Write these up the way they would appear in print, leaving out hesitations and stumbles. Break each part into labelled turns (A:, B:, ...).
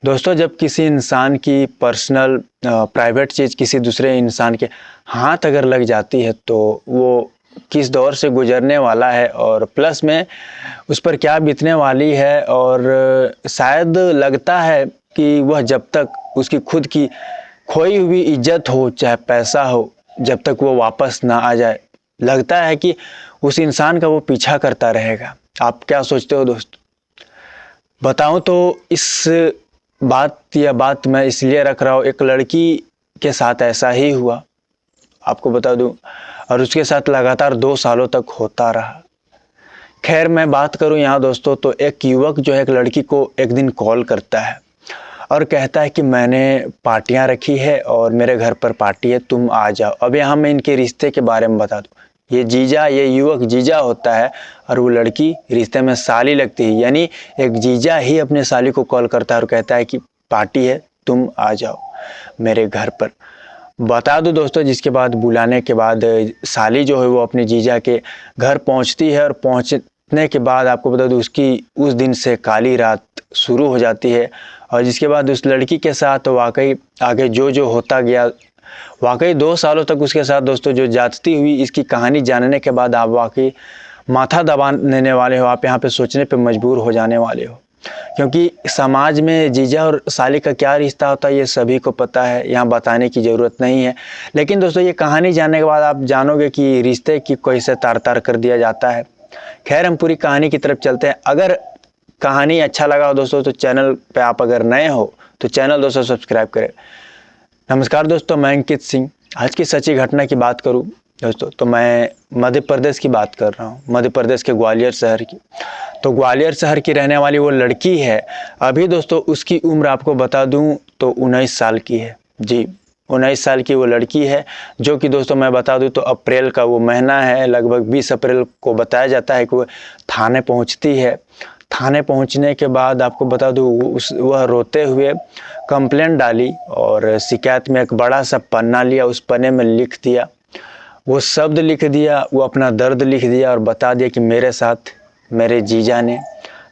A: दोस्तों, जब किसी इंसान की पर्सनल प्राइवेट चीज़ किसी दूसरे इंसान के हाथ अगर लग जाती है तो वो किस दौर से गुजरने वाला है और प्लस में उस पर क्या बीतने वाली है। और शायद लगता है कि वह जब तक उसकी खुद की खोई हुई इज्जत हो चाहे पैसा हो, जब तक वो वापस ना आ जाए, लगता है कि उस इंसान का वो पीछा करता रहेगा। आप क्या सोचते हो दोस्त? बताऊं तो इस बात मैं इसलिए रख रहा हूँ, एक लड़की के साथ ऐसा ही हुआ, आपको बता दूं, और उसके साथ लगातार 2 सालों तक होता रहा। खैर, मैं बात करूं यहाँ दोस्तों, तो एक युवक जो है एक लड़की को एक दिन कॉल करता है और कहता है कि मैंने पार्टियां रखी है और मेरे घर पर पार्टी है, तुम आ जाओ। अब यहाँ मैं इनके रिश्ते के बारे में बता दूं। ये युवक जीजा होता है और वो लड़की रिश्ते में साली लगती है। यानी एक जीजा ही अपने साली को कॉल करता है और कहता है कि पार्टी है, तुम आ जाओ मेरे घर पर। बता दूं दोस्तों, जिसके बाद बुलाने के बाद साली जो है वो अपने जीजा के घर पहुंचती है और पहुंचने के बाद आपको बता दूं उसकी उस दिन से काली रात शुरू हो जाती है। और जिसके बाद उस लड़की के साथ वाकई आगे जो जो होता गया, वाकई 2 सालों तक उसके साथ दोस्तों जो जाती हुई इसकी कहानी जानने के बाद आप वाकई माथा दबा देने वाले हो। आप यहाँ पे सोचने पे मजबूर हो जाने वाले हो, क्योंकि समाज में जीजा और साली का क्या रिश्ता होता है ये सभी को पता है, यहाँ बताने की ज़रूरत नहीं है। लेकिन दोस्तों, ये कहानी जानने के बाद आप जानोगे कि रिश्ते की कैसे तार तार कर दिया जाता है। खैर, हम पूरी कहानी की तरफ चलते हैं। अगर कहानी अच्छा लगा हो दोस्तों तो चैनल पे आप अगर नए हो तो चैनल दोस्तों सब्सक्राइब करें। नमस्कार दोस्तों, मैं अंकित सिंह। आज की सच्ची घटना की बात करूं दोस्तों तो मैं मध्य प्रदेश की बात कर रहा हूं, मध्य प्रदेश के ग्वालियर शहर की। तो ग्वालियर शहर की रहने वाली वो लड़की है। अभी दोस्तों उसकी उम्र आपको बता दूं तो 19 साल की है। जी, 19 साल की वो लड़की है, जो कि दोस्तों मैं बता दूं तो अप्रैल का वो महीना है, लगभग 20 अप्रैल को बताया जाता है कि वो थाने पहुंचती है। थाने पहुंचने के बाद आपको बता दूं वह रोते हुए कंप्लेंट डाली और शिकायत में एक बड़ा सा पन्ना लिया, उस पन्ने में लिख दिया, वो शब्द लिख दिया, वो अपना दर्द लिख दिया और बता दिया कि मेरे साथ मेरे जीजा ने,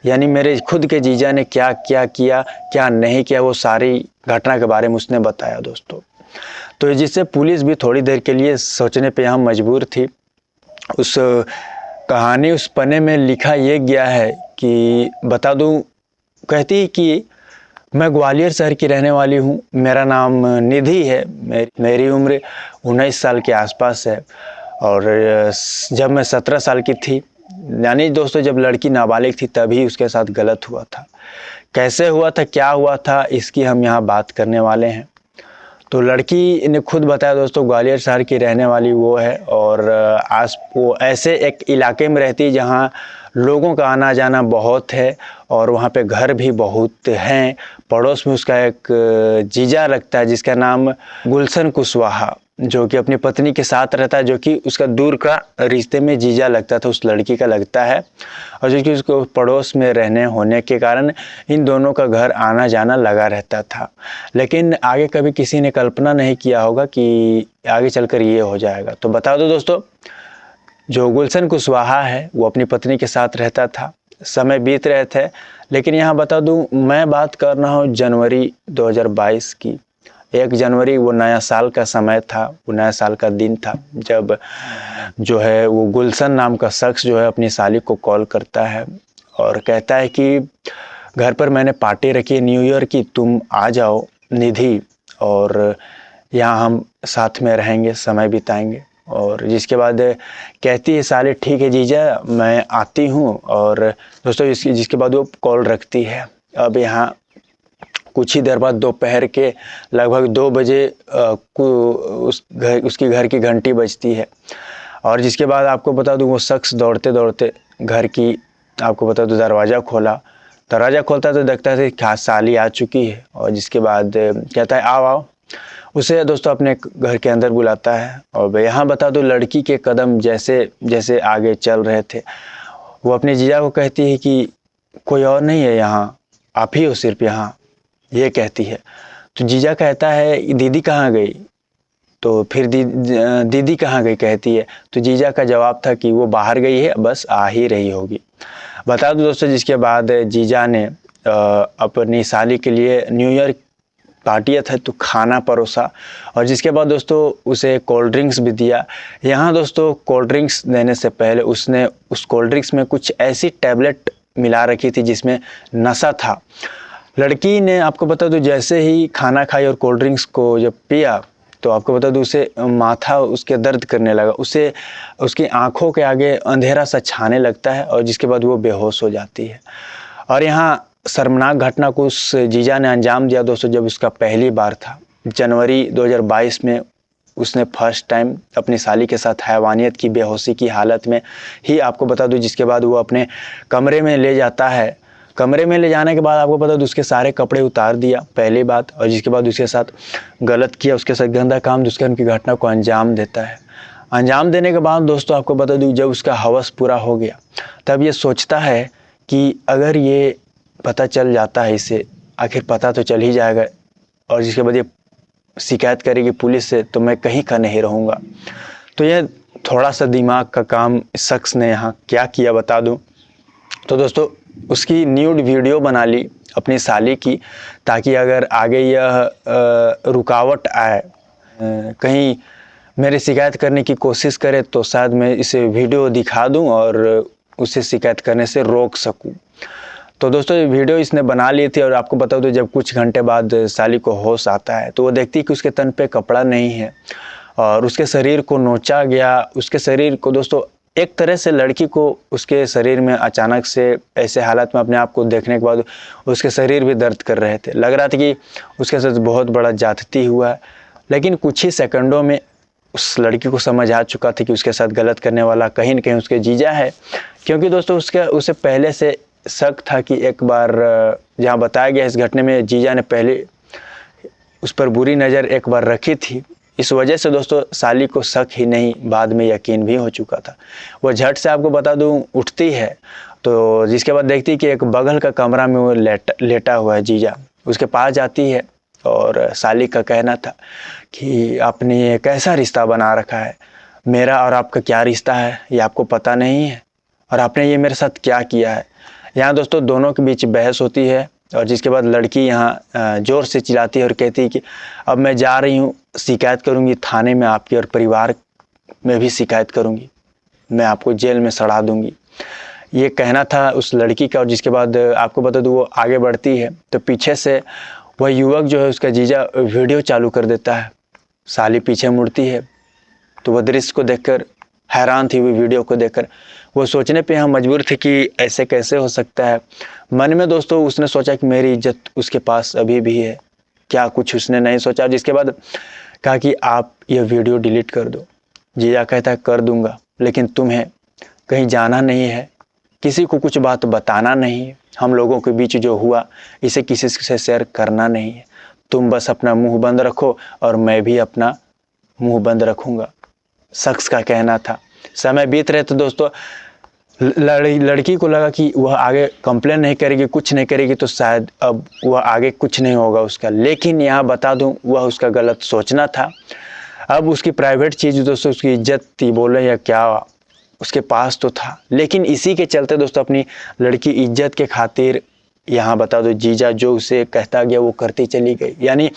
A: यानी मेरे खुद के जीजा ने क्या क्या किया क्या नहीं किया, वो सारी घटना के बारे में उसने बताया दोस्तों। तो जिससे पुलिस भी थोड़ी देर के लिए सोचने पे यहाँ मजबूर थी। उस कहानी उस पन्ने में लिखा ये गया है कि बता दूं, कहती है कि मैं ग्वालियर शहर की रहने वाली हूँ, मेरा नाम निधि है, मेरी उम्र 19 साल के आसपास है। और जब मैं 17 साल की थी, यानी दोस्तों जब लड़की नाबालिग थी, तभी उसके साथ गलत हुआ था। कैसे हुआ था, क्या हुआ था, इसकी हम यहाँ बात करने वाले हैं। तो लड़की ने खुद बताया दोस्तों, ग्वालियर शहर की रहने वाली वो है और वो ऐसे एक इलाके में रहती है जहाँ लोगों का आना जाना बहुत है और वहाँ पे घर भी बहुत हैं। पड़ोस में उसका एक जीजा लगता है जिसका नाम गुलशन कुशवाहा, जो कि अपनी पत्नी के साथ रहता है, जो कि उसका दूर का रिश्ते में जीजा लगता था, उस लड़की का लगता है। और जो कि उसको पड़ोस में रहने होने के कारण इन दोनों का घर आना जाना लगा रहता था। लेकिन आगे कभी किसी ने कल्पना नहीं किया होगा कि आगे चलकर ये हो जाएगा। तो बता दो दोस्तों, जो गुलशन कुशवाहा है वो अपनी पत्नी के साथ रहता था, समय बीत रहे थे। लेकिन यहाँ बता दूँ, मैं बात कर रहा हूँ जनवरी 2022 की। 1 जनवरी वो नया साल का समय था, वो नया साल का दिन था, जब जो है वो गुलशन नाम का शख्स जो है अपनी साली को कॉल करता है और कहता है कि घर पर मैंने पार्टी रखी है न्यू ईयर की, तुम आ जाओ निधि, और यहाँ हम साथ में रहेंगे, समय बिताएंगे। और जिसके बाद कहती है साली, ठीक है जीजा, मैं आती हूँ। और दोस्तों जिसके बाद वो कॉल रखती है। अब यहाँ कुछ ही देर बाद दोपहर के लगभग 2 बजे उसकी घर की घंटी बजती है। और जिसके बाद आपको बता दूं, वो शख्स दौड़ते दौड़ते घर की, आपको बता दूं, दरवाज़ा खोलता तो देखता है कि साली आ चुकी है। और जिसके बाद कहता है आओ आओ, उसे दोस्तों अपने घर के अंदर बुलाता है। और यहाँ बता दो, लड़की के कदम जैसे जैसे आगे चल रहे थे, वो अपने जीजा को कहती है कि कोई और नहीं है यहाँ, आप ही हो सिर्फ यहाँ, ये कहती है। तो जीजा कहता है दीदी कहाँ गई? तो फिर दीदी कहाँ गई कहती है। तो जीजा का जवाब था कि वो बाहर गई है, बस आ ही रही होगी। बता दो दोस्तों, जिसके बाद जीजा ने अपनी साली के लिए न्यू ईयर पार्टी था तो खाना परोसा, और जिसके बाद दोस्तों उसे कोल्ड ड्रिंक्स भी दिया। यहाँ दोस्तों कोल्ड ड्रिंक्स देने से पहले उसने उस कोल्ड ड्रिंक्स में कुछ ऐसी टैबलेट मिला रखी थी जिसमें नशा था। लड़की ने, आपको बता दूं, जैसे ही खाना खाई और कोल्ड ड्रिंक्स को जब पिया तो आपको बता दूं उसे माथा उसके दर्द करने लगा, उसे उसकी आंखों के आगे अंधेरा सा छाने लगता है और जिसके बाद वो बेहोश हो जाती है। और यहाँ शर्मनाक घटना को उस जीजा ने अंजाम दिया दोस्तों जब उसका पहली बार था। जनवरी 2022 में उसने फर्स्ट टाइम अपनी साली के साथ हैवानियत की, बेहोशी की हालत में ही, आपको बता दूं, जिसके बाद वो अपने कमरे में ले जाता है। कमरे में ले जाने के बाद आपको बता दूं उसके सारे कपड़े उतार दिया, पहली बात, और जिसके बाद उसके साथ गलत किया, उसके साथ गंदा काम, दुष्कर्म की घटना को अंजाम देता है। अंजाम देने के बाद दोस्तों आपको बता दूं जब उसका हवस पूरा हो गया तब ये सोचता है कि अगर ये पता चल जाता है, इसे आखिर पता तो चल ही जाएगा, और जिसके बाद ये शिकायत करेगी पुलिस से तो मैं कहीं का नहीं रहूँगा। तो यह थोड़ा सा दिमाग का काम इस शख्स ने यहाँ क्या किया बता दूँ। तो दोस्तों उसकी न्यूड वीडियो बना ली अपनी साली की, ताकि अगर आगे यह रुकावट आए, कहीं मेरे शिकायत करने की कोशिश करे तो शायद मैं इसे वीडियो दिखा दूं और उसे शिकायत करने से रोक सकूं। तो दोस्तों ये वीडियो इसने बना ली थी, और आपको बता दो जब कुछ घंटे बाद साली को होश आता है तो वो देखती है कि उसके तन पे कपड़ा नहीं है और उसके शरीर को नोचा गया। उसके शरीर को दोस्तों एक तरह से लड़की को उसके शरीर में अचानक से ऐसे हालत में अपने आप को देखने के बाद उसके शरीर भी दर्द कर रहे थे। लग रहा था कि उसके साथ बहुत बड़ा ज्यादती हुआ है, लेकिन कुछ ही सेकंडों में उस लड़की को समझ आ चुका था कि उसके साथ गलत करने वाला कहीं न कहीं उसके जीजा है। क्योंकि दोस्तों उसे पहले से शक था कि एक बार जहाँ बताया गया इस घटने में जीजा ने पहले उस पर बुरी नज़र एक बार रखी थी। इस वजह से दोस्तों साली को शक ही नहीं, बाद में यकीन भी हो चुका था। वो झट से आपको बता दूं उठती है, तो जिसके बाद देखती कि एक बगल का कमरा में वो लेटा हुआ है जीजा। उसके पास जाती है और साली का कहना था कि आपने ये कैसा रिश्ता बना रखा है, मेरा और आपका क्या रिश्ता है ये आपको पता नहीं है, और आपने ये मेरे साथ क्या किया है। यहाँ दोस्तों दोनों के बीच बहस होती है, और जिसके बाद लड़की यहाँ ज़ोर से चिल्लाती है और कहती है कि अब मैं जा रही हूँ, शिकायत करूँगी थाने में आपकी, और परिवार में भी शिकायत करूँगी, मैं आपको जेल में सड़ा दूँगी। ये कहना था उस लड़की का। और जिसके बाद आपको बता दूँ वो आगे बढ़ती है तो पीछे से वह युवक जो है उसका जीजा वीडियो चालू कर देता है। साली पीछे मुड़ती है तो वह दृश्य को देखकर हैरान थी, वो वीडियो को देखकर वो सोचने पे हम मजबूर थे कि ऐसे कैसे हो सकता है। मन में दोस्तों उसने सोचा कि मेरी इज्जत उसके पास अभी भी है, क्या कुछ उसने नहीं सोचा। जिसके बाद कहा कि आप ये वीडियो डिलीट कर दो। जीजा कहता है कर दूंगा, लेकिन तुम्हें कहीं जाना नहीं है, किसी को कुछ बात बताना नहीं है, हम लोगों के बीच जो हुआ इसे किसी से शेयर करना नहीं है, तुम बस अपना मुंह बंद रखो और मैं भी अपना मुंह बंद रखूंगा, शख्स का कहना था। समय बीत रहे तो दोस्तों लड़की को लगा कि वह आगे कंप्लेन नहीं करेगी, कुछ नहीं करेगी, तो शायद अब वह आगे कुछ नहीं होगा उसका। लेकिन यहाँ बता दूं वह उसका गलत सोचना था। अब उसकी प्राइवेट चीज़ दोस्तों, उसकी इज्जत थी बोले या क्या, उसके पास तो था। लेकिन इसी के चलते दोस्तों अपनी लड़की इज्जत के खातिर यहाँ बता दो जीजा जो उसे कहता गया वो करती चली गई। यानी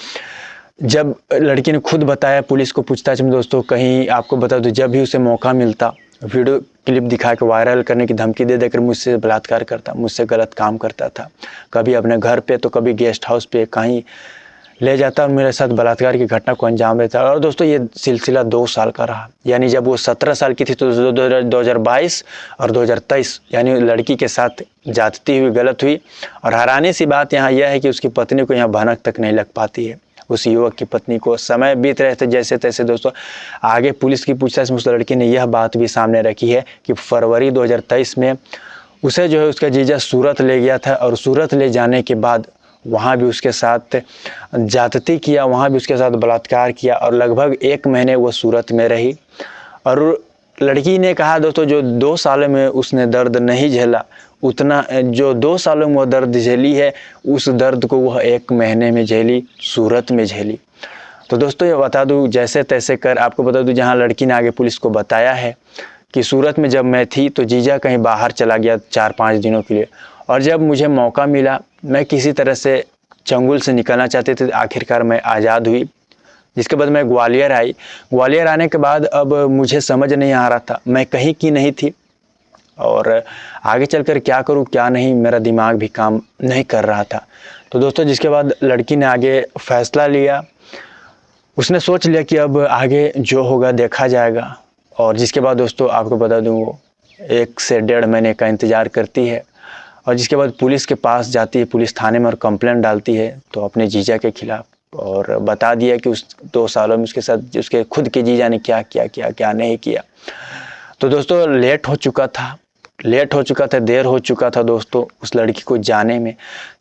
A: जब लड़की ने खुद बताया पुलिस को पूछताछ में दोस्तों, कहीं आपको बता दो जब भी उसे मौका मिलता वीडियो क्लिप दिखा के वायरल करने की धमकी दे देकर मुझसे बलात्कार करता, मुझसे गलत काम करता था, कभी अपने घर पे तो कभी गेस्ट हाउस पे कहीं ले जाता और मेरे साथ बलात्कार की घटना को अंजाम देता। और दोस्तों ये सिलसिला 2 साल का रहा। यानी जब वो 17 साल की थी तो 2022 और 2023 यानी लड़की के साथ जाती हुई गलत हुई। और हैरानी सी बात यहाँ यह है कि उसकी पत्नी को यहाँ भनक तक नहीं लग पाती है। उस युवक की पत्नी को समय बीत रहे थे जैसे तैसे दोस्तों आगे पुलिस की पूछताछ में उस लड़की ने यह बात भी सामने रखी है कि फरवरी 2023 में उसे जो है उसका जीजा सूरत ले गया था, और सूरत ले जाने के बाद वहाँ भी उसके साथ ज्यादती किया, वहाँ भी उसके साथ बलात्कार किया, और लगभग 1 महीने वो सूरत में रही। और लड़की ने कहा दोस्तों जो 2 सालों में उसने दर्द नहीं झेला, उतना जो 2 सालों में वो दर्द झेली है उस दर्द को वह 1 महीने में झेली, सूरत में झेली। तो दोस्तों ये बता दूं जैसे तैसे कर आपको बता दूं, जहां लड़की ने आगे पुलिस को बताया है कि सूरत में जब मैं थी तो जीजा कहीं बाहर चला गया 4-5 दिनों के लिए, और जब मुझे मौका मिला मैं किसी तरह से चंगुल से निकलना चाहती थी। आखिरकार मैं आज़ाद हुई। जिसके बाद मैं ग्वालियर आई। ग्वालियर आने के बाद अब मुझे समझ नहीं आ रहा था, मैं कहीं की नहीं थी और आगे चलकर क्या करूं क्या नहीं, मेरा दिमाग भी काम नहीं कर रहा था। तो दोस्तों जिसके बाद लड़की ने आगे फैसला लिया, उसने सोच लिया कि अब आगे जो होगा देखा जाएगा। और जिसके बाद दोस्तों आपको बता दूं, वो 1 से 1.5 महीने का इंतज़ार करती है और जिसके बाद पुलिस के पास जाती है, पुलिस थाने में और कंप्लेंट डालती है तो अपने जीजा के खिलाफ, और बता दिया कि उस 2 सालों में उसके साथ उसके खुद के जीजा ने क्या किया क्या नहीं किया। तो दोस्तों लेट हो चुका था, देर हो चुका था दोस्तों उस लड़की को जाने में,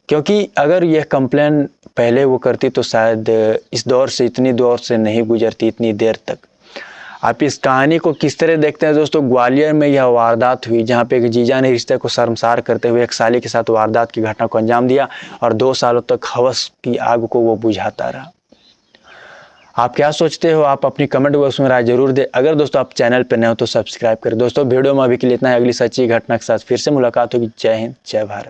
A: क्योंकि अगर यह कंप्लेन पहले वो करती तो शायद इतनी दौर से नहीं गुजरती इतनी देर तक। आप इस कहानी को किस तरह देखते हैं दोस्तों? ग्वालियर में यह वारदात हुई जहां पे एक जीजा ने रिश्ते को शर्मसार करते हुए एक साली के साथ वारदात की घटना को अंजाम दिया और 2 सालों तक हवस की आग को वो बुझाता रहा। आप क्या सोचते हो? आप अपनी कमेंट बॉक्स में राय जरूर दें। अगर दोस्तों आप चैनल पर नए हो तो सब्सक्राइब करें। दोस्तों वीडियो में अभी के लिए इतना है, अगली सच्ची घटना के साथ फिर से मुलाकात होगी। जय हिंद, जय भारत।